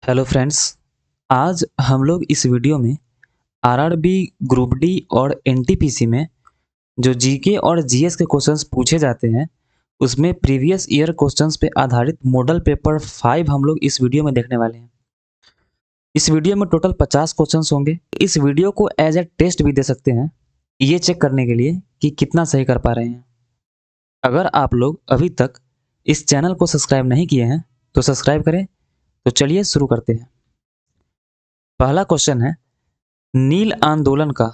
Hello friends. आज हम लोग इस वीडियो में आरआरबी ग्रुप डी और एनटीपीसी में जो जीके और जीएस के क्वेश्चंस पूछे जाते हैं उसमें प्रीवियस ईयर क्वेश्चंस पे आधारित मॉडल पेपर 5 हम लोग इस वीडियो में देखने वाले हैं। इस वीडियो में टोटल 50 क्वेश्चंस होंगे। इस वीडियो को एज ए टेस्ट भी दे सकते हैं, ये चेक करने के लिए कि कितना सही कर पा रहे हैं। अगर आप लोग अभी तक इस चैनल को सब्सक्राइब नहीं किए हैं तो सब्सक्राइब करें। तो चलिए शुरू करते हैं। पहला क्वेश्चन है, नील आंदोलन का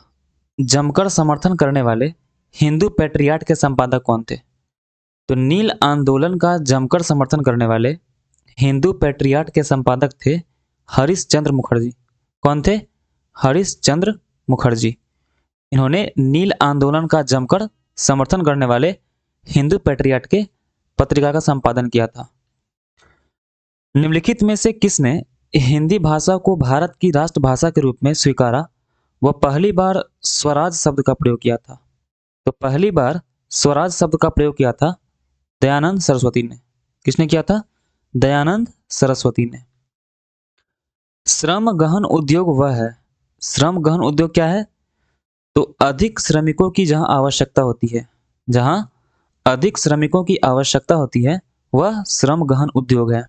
जमकर समर्थन करने वाले हिंदू पैट्रियाट के संपादक कौन थे? तो नील आंदोलन का जमकर समर्थन करने वाले हिंदू पैट्रियाट के संपादक थे हरीश चंद्र मुखर्जी। कौन थे? हरीश चंद्र मुखर्जी। इन्होंने नील आंदोलन का जमकर समर्थन करने वाले हिंदू पैट्रियाट के पत्रिका का संपादन किया था। निम्नलिखित में से किसने हिंदी भाषा को भारत की राष्ट्रभाषा के रूप में स्वीकारा व पहली बार स्वराज शब्द का प्रयोग किया था? तो पहली बार स्वराज शब्द का प्रयोग किया था दयानंद सरस्वती ने। किसने किया था? दयानंद सरस्वती ने। श्रम गहन उद्योग वह है। श्रम गहन उद्योग क्या है? तो अधिक श्रमिकों की जहां आवश्यकता होती है, जहां अधिक श्रमिकों की आवश्यकता होती है वह श्रम गहन उद्योग है।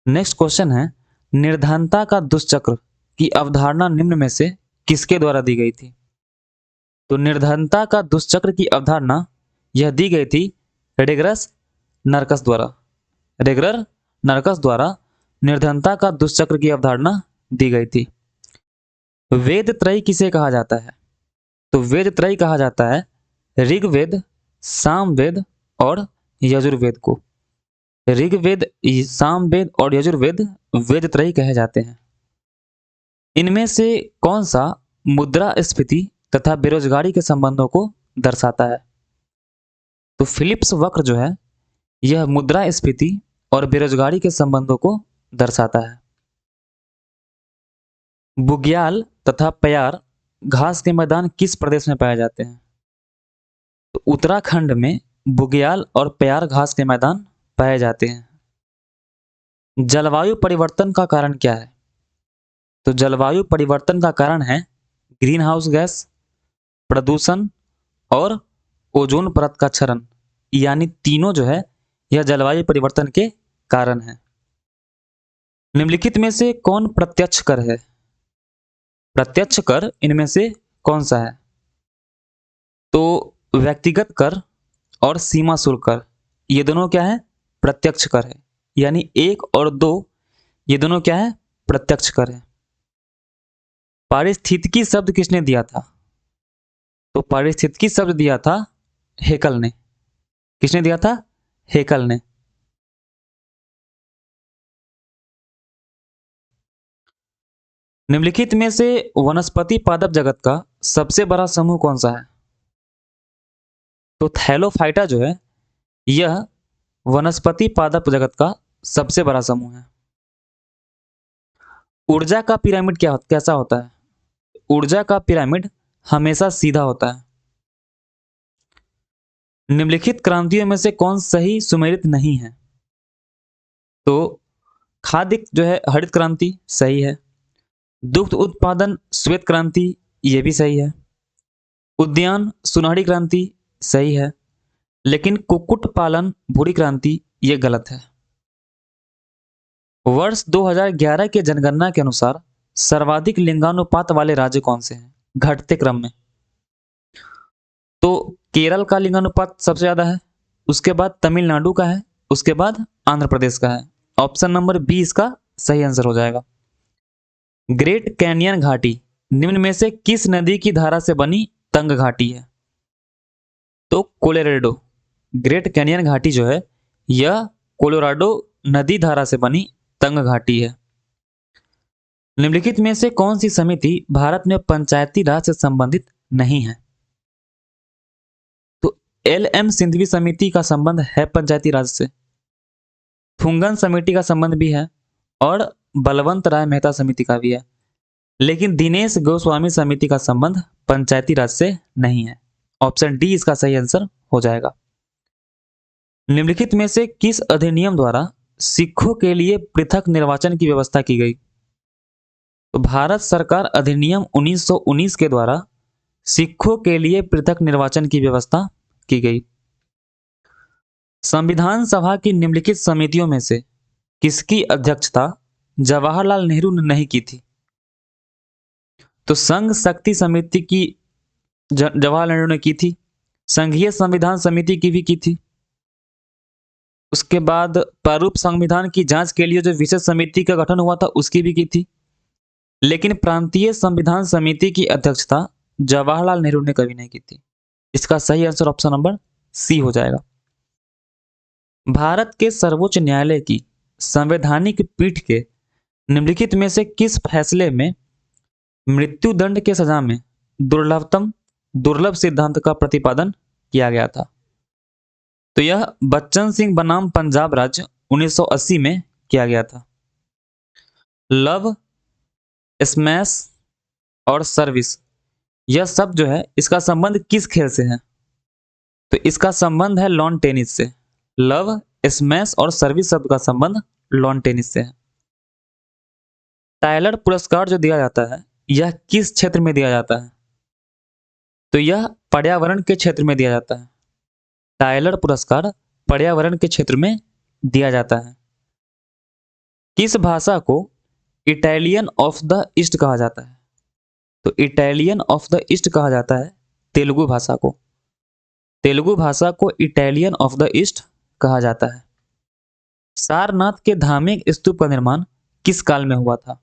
नेक्स्ट क्वेश्चन है, निर्धनता का दुष्चक्र की अवधारणा निम्न में से किसके द्वारा दी गई थी? तो निर्धनता का दुष्चक्र की अवधारणा यह दी गई थी रेगरस नरकस द्वारा। रेगरर नरकस द्वारा निर्धनता का दुष्चक्र की अवधारणा दी गई थी। वेद त्रयी किसे कहा जाता है? तो वेद त्रयी कहा जाता है ऋग्वेद, सामवेद और यजुर्वेद को। ऋग्वेद, सामवेद और यजुर्वेद वेद त्रयी कहे जाते हैं। इनमें से कौन सा मुद्रास्फीति तथा बेरोजगारी के संबंधों को दर्शाता है? तो फिलिप्स वक्र जो है यह मुद्रास्फीति और बेरोजगारी के संबंधों को दर्शाता है। बुग्याल तथा प्यार घास के मैदान किस प्रदेश में पाए जाते हैं? तो उत्तराखंड में बुग्याल और प्यार घास के मैदान पाए जाते हैं। जलवायु परिवर्तन का कारण क्या है? तो जलवायु परिवर्तन का कारण है ग्रीन हाउस गैस, प्रदूषण और ओजोन परत का क्षरण, यानी तीनों जो है यह जलवायु परिवर्तन के कारण है। निम्नलिखित में से कौन प्रत्यक्ष कर है? प्रत्यक्ष कर इनमें से कौन सा है? तो व्यक्तिगत कर और सीमा शुल्क कर, ये दोनों क्या है? प्रत्यक्ष कर है। यानी 1 और 2 ये दोनों क्या है? प्रत्यक्ष कर है। पारिस्थितिकी शब्द किसने दिया था? तो पारिस्थितिकी शब्द दिया था हेकल ने। किसने दिया था? हेकल ने। निम्नलिखित में से वनस्पति पादप जगत का सबसे बड़ा समूह कौन सा है? तो थैलोफाइटा जो है यह वनस्पति पादप जगत का सबसे बड़ा समूह है। ऊर्जा का पिरामिड कैसा होता है? ऊर्जा का पिरामिड हमेशा सीधा होता है। निम्नलिखित क्रांतियों में से कौन सही सुमेलित नहीं है? तो खाद्य जो है हरित क्रांति सही है। दुग्ध उत्पादन श्वेत क्रांति ये भी सही है। उद्यान सुनहरी क्रांति सही है। लेकिन कुक्कुट पालन भूरी क्रांति ये गलत है। वर्ष 2011 के जनगणना के अनुसार सर्वाधिक लिंगानुपात वाले राज्य कौन से हैं घटते क्रम में? तो केरल का लिंगानुपात सबसे ज्यादा है, उसके बाद तमिलनाडु का है, उसके बाद आंध्र प्रदेश का है। ऑप्शन नंबर बी इसका सही आंसर हो जाएगा। ग्रेट कैनियन घाटी निम्न में से किस नदी की धारा से बनी तंग घाटी है? तो कोलोराडो। ग्रेट कैनियन घाटी जो है यह कोलोराडो नदी धारा से बनी तंग घाटी है। निम्नलिखित में से कौन सी समिति भारत में पंचायती राज से संबंधित नहीं है? तो एल.एम. सिंघवी समिति का संबंध है पंचायती राज से। थुंगन समिति का संबंध भी है और बलवंत राय मेहता समिति का भी है। लेकिन दिनेश गोस्वामी समिति का संबंध पंचायती राज से नहीं है। ऑप्शन डी इसका सही आंसर हो जाएगा। निम्नलिखित में से किस अधिनियम द्वारा सिखों के लिए पृथक निर्वाचन की व्यवस्था की गई? तो भारत सरकार अधिनियम 1919 के द्वारा सिखों के लिए पृथक निर्वाचन की व्यवस्था की गई। संविधान सभा की निम्नलिखित समितियों में से किसकी अध्यक्षता जवाहरलाल नेहरू ने नहीं की थी? तो संघ शक्ति समिति की जवाहरलाल नेहरू ने की थी, संघीय संविधान समिति की भी की थी, उसके बाद प्रारूप संविधान की जांच के लिए जो विशेष समिति का गठन हुआ था उसकी भी की थी, लेकिन प्रांतीय संविधान समिति की अध्यक्षता जवाहरलाल नेहरू ने कभी नहीं की थी। इसका सही आंसर ऑप्शन नंबर सी हो जाएगा। भारत के सर्वोच्च न्यायालय की संवैधानिक पीठ के निम्नलिखित में से किस फैसले में मृत्युदंड के सजा में दुर्लभ सिद्धांत का प्रतिपादन किया गया था? तो यह बच्चन सिंह बनाम पंजाब राज्य 1980 में किया गया था। लव, स्मैश और सर्विस, यह सब जो है इसका संबंध किस खेल से है? तो इसका संबंध है लॉन टेनिस से। लव, स्मैश और सर्विस शब्द का संबंध लॉन टेनिस से है। टायलर पुरस्कार जो दिया जाता है यह किस क्षेत्र में दिया जाता है? तो यह पर्यावरण के क्षेत्र में दिया जाता है। टायलर पुरस्कार पर्यावरण के क्षेत्र में दिया जाता है। किस भाषा को इटालियन ऑफ द ईस्ट कहा जाता है? तो इटालियन ऑफ द ईस्ट कहा जाता है तेलुगु भाषा को। तेलुगु भाषा को इटालियन ऑफ द ईस्ट कहा जाता है। सारनाथ के धार्मिक स्तूप का निर्माण किस काल में हुआ था?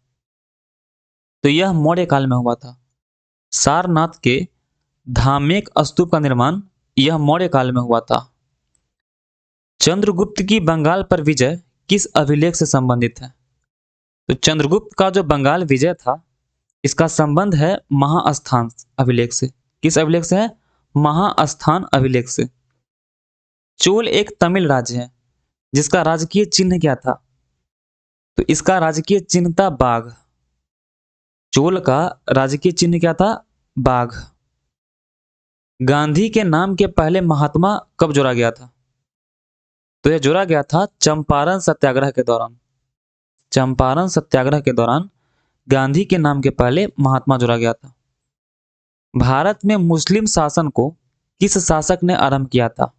तो यह मौर्य काल में हुआ था। सारनाथ के धार्मिक स्तूप का निर्माण यह मौर्य काल में हुआ था। चंद्रगुप्त की बंगाल पर विजय किस अभिलेख से संबंधित है? तो चंद्रगुप्त का जो बंगाल विजय था इसका संबंध है महास्थान अभिलेख से। किस अभिलेख से है? महास्थान अभिलेख से। चोल एक तमिल राज्य है जिसका राजकीय चिन्ह क्या था? तो इसका राजकीय चिन्ह था बाघ। चोल का राजकीय चिन्ह क्या था? बाघ। गांधी के नाम के पहले महात्मा कब जोड़ा गया था? तो यह जोड़ा गया था चंपारण सत्याग्रह के दौरान। चंपारण सत्याग्रह के दौरान गांधी के नाम के पहले महात्मा जोड़ा गया था। भारत में मुस्लिम शासन को किस शासक ने आरंभ किया था?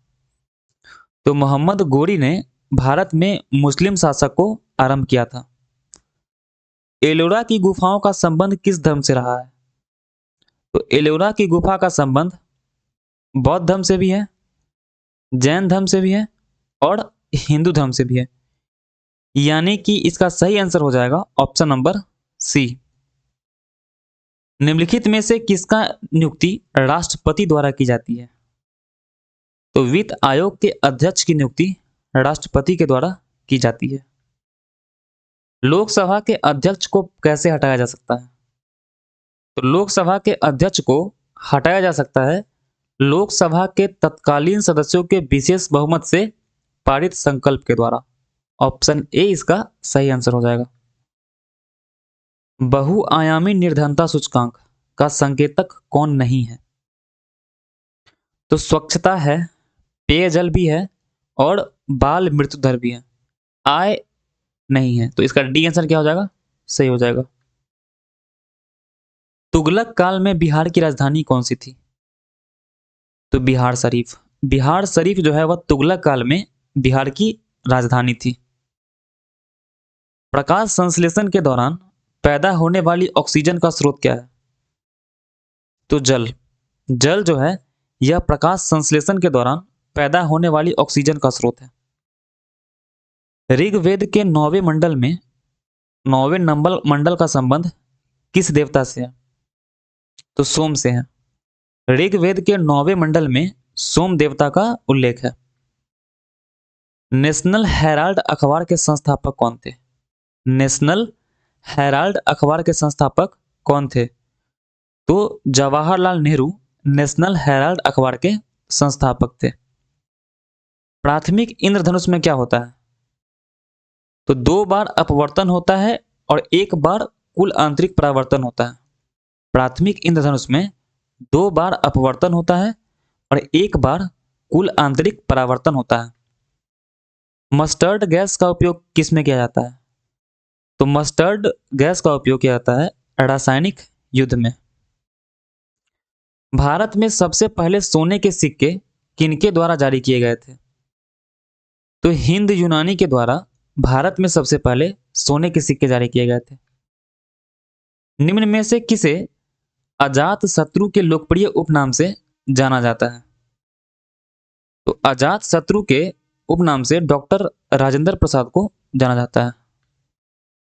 तो मोहम्मद गोरी ने भारत में मुस्लिम शासक को आरंभ किया था। एलोरा की गुफाओं का संबंध किस धर्म से रहा है? तो एलोरा की गुफा का संबंध बौद्ध धर्म से भी है, जैन धर्म से भी है और हिंदू धर्म से भी है, यानी कि इसका सही आंसर हो जाएगा ऑप्शन नंबर सी। निम्नलिखित में से किसका नियुक्ति राष्ट्रपति द्वारा की जाती है? तो वित्त आयोग के अध्यक्ष की नियुक्ति राष्ट्रपति के द्वारा की जाती है। लोकसभा के अध्यक्ष को कैसे हटाया जा सकता है? तो लोकसभा के अध्यक्ष को हटाया जा सकता है लोकसभा के तत्कालीन सदस्यों के विशेष बहुमत से पारित संकल्प के द्वारा। ऑप्शन ए इसका सही आंसर हो जाएगा। बहुआयामी निर्धनता सूचकांक का संकेतक कौन नहीं है? तो स्वच्छता है, पेयजल भी है और बाल मृत्यु दर भी है। आय नहीं है, तो इसका डी आंसर क्या हो जाएगा? सही हो जाएगा। तुगलक काल में बिहार की राजधानी कौन सी थी? तो बिहार शरीफ। बिहार शरीफ जो है वह तुगलक काल में बिहार की राजधानी थी। प्रकाश संश्लेषण के दौरान पैदा होने वाली ऑक्सीजन का स्रोत क्या है? तो जल। जल जो है यह प्रकाश संश्लेषण के दौरान पैदा होने वाली ऑक्सीजन का स्रोत है। ऋग्वेद के 9वें मंडल में 9वें नंबर मंडल का संबंध किस देवता से है? तो सोम से है। ऋग्वेद के 9वें मंडल में सोम देवता का उल्लेख है। नेशनल हेराल्ड अखबार के संस्थापक कौन थे? नेशनल हेराल्ड अखबार के संस्थापक कौन थे? तो जवाहरलाल नेहरू नेशनल हेराल्ड अखबार के संस्थापक थे। प्राथमिक इंद्रधनुष में क्या होता है? तो 2 बार अपवर्तन होता है और 1 बार कुल आंतरिक परावर्तन होता है। प्राथमिक इंद्रधनुष में 2 बार अपवर्तन होता है और 1 बार कुल आंतरिक परावर्तन होता है। मस्टर्ड गैस का उपयोग किस में किया जाता है? तो मस्टर्ड गैस का उपयोग किया जाता है रासायनिक युद्ध में। भारत में सबसे पहले सोने के सिक्के किनके द्वारा जारी किए गए थे? तो हिंद यूनानी के द्वारा भारत में सबसे पहले सोने के सिक्के जारी किए गए थे। निम्न में से किसे अजात शत्रु के लोकप्रिय उपनाम से जाना जाता है? तो अजात शत्रु के उपनाम से डॉक्टर राजेंद्र प्रसाद को जाना जाता है।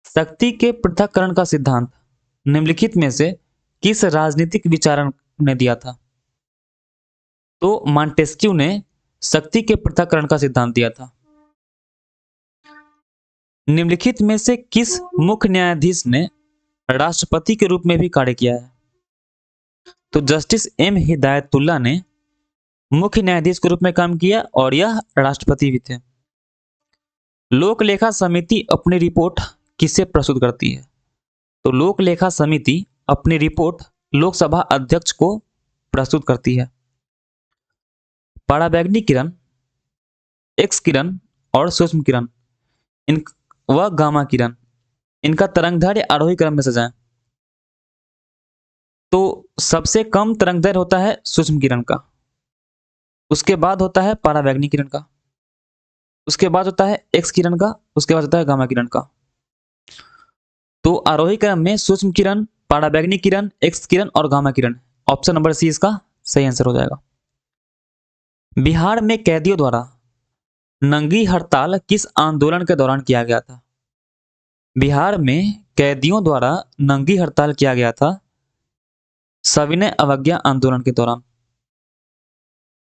शक्ति के पृथक्करण का सिद्धांत निम्नलिखित में से किस राजनीतिक विचारक ने दिया था? तो मॉन्टेस्क्यू ने शक्ति के पृथक्करण का सिद्धांत दिया था। निम्नलिखित में से किस मुख्य न्यायाधीश ने राष्ट्रपति के रूप में भी कार्य किया है? तो जस्टिस एम हिदायतुल्ला ने मुख्य न्यायाधीश के रूप में काम किया और यह राष्ट्रपति भी थे। लोक लेखा समिति अपनी रिपोर्ट किसे प्रस्तुत करती है? तो लोक लेखा समिति अपनी रिपोर्ट लोकसभा अध्यक्ष को प्रस्तुत करती है। पराबैंगनी किरण, एक्स किरण और सूक्ष्म किरण इन व गामा किरण, इनका तरंगदैर्घ्य आरोही क्रम में सजाएं। तो सबसे कम तरंगदैर्घ्य होता है सूक्ष्म किरण का, उसके बाद होता है पराबैंगनी किरण का, उसके बाद होता है एक्स किरण का, उसके बाद होता है गामा किरण का। तो आरोही क्रम में सूक्ष्म किरण, पराबैंगनी किरण, एक्स किरण और गामा किरण। ऑप्शन नंबर सी इसका सही आंसर हो जाएगा। बिहार में कैदियों द्वारा नंगी हड़ताल किस आंदोलन के दौरान किया गया था? बिहार में कैदियों द्वारा नंगी हड़ताल किया गया था सविनय अवज्ञा आंदोलन के दौरान।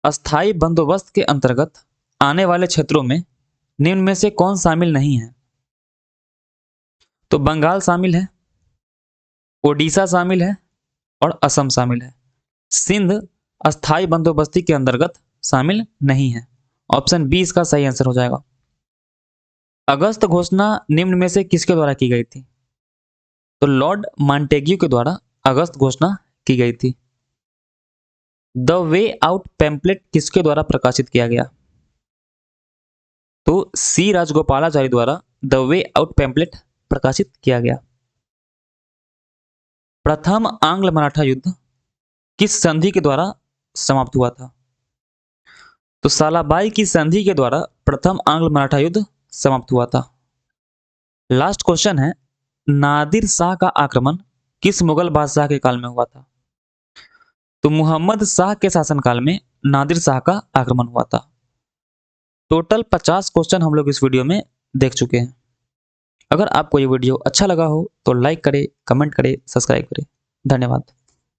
अस्थायी बंदोबस्त के अंतर्गत आने वाले क्षेत्रों में निम्न में से कौन शामिल नहीं है? तो बंगाल शामिल है, ओडिशा शामिल है और असम शामिल है। सिंध अस्थायी बंदोबस्ती के अंतर्गत शामिल नहीं है। ऑप्शन बी इसका सही आंसर हो जाएगा। अगस्त घोषणा निम्न में से किसके द्वारा की गई थी? तो लॉर्ड मॉन्टेग्यू के द्वारा अगस्त घोषणा की गई थी। द वे आउट पैम्पलेट किसके द्वारा प्रकाशित किया गया? तो सी राजगोपालाचारी द्वारा द वे आउट पैम्पलेट प्रकाशित किया गया। प्रथम आंग्ल मराठा युद्ध किस संधि के द्वारा समाप्त हुआ था? तो सालाबाई की संधि के द्वारा प्रथम आंग्ल मराठा युद्ध समाप्त हुआ था। लास्ट क्वेश्चन है, नादिर शाह का आक्रमण किस मुगल बादशाह के काल में हुआ था? तो मुहम्मद शाह के शासनकाल में नादिर शाह का आक्रमण हुआ था। टोटल 50 क्वेश्चन हम लोग इस वीडियो में देख चुके हैं। अगर आपको ये वीडियो अच्छा लगा हो तो लाइक करें, कमेंट करें, सब्सक्राइब करें। धन्यवाद।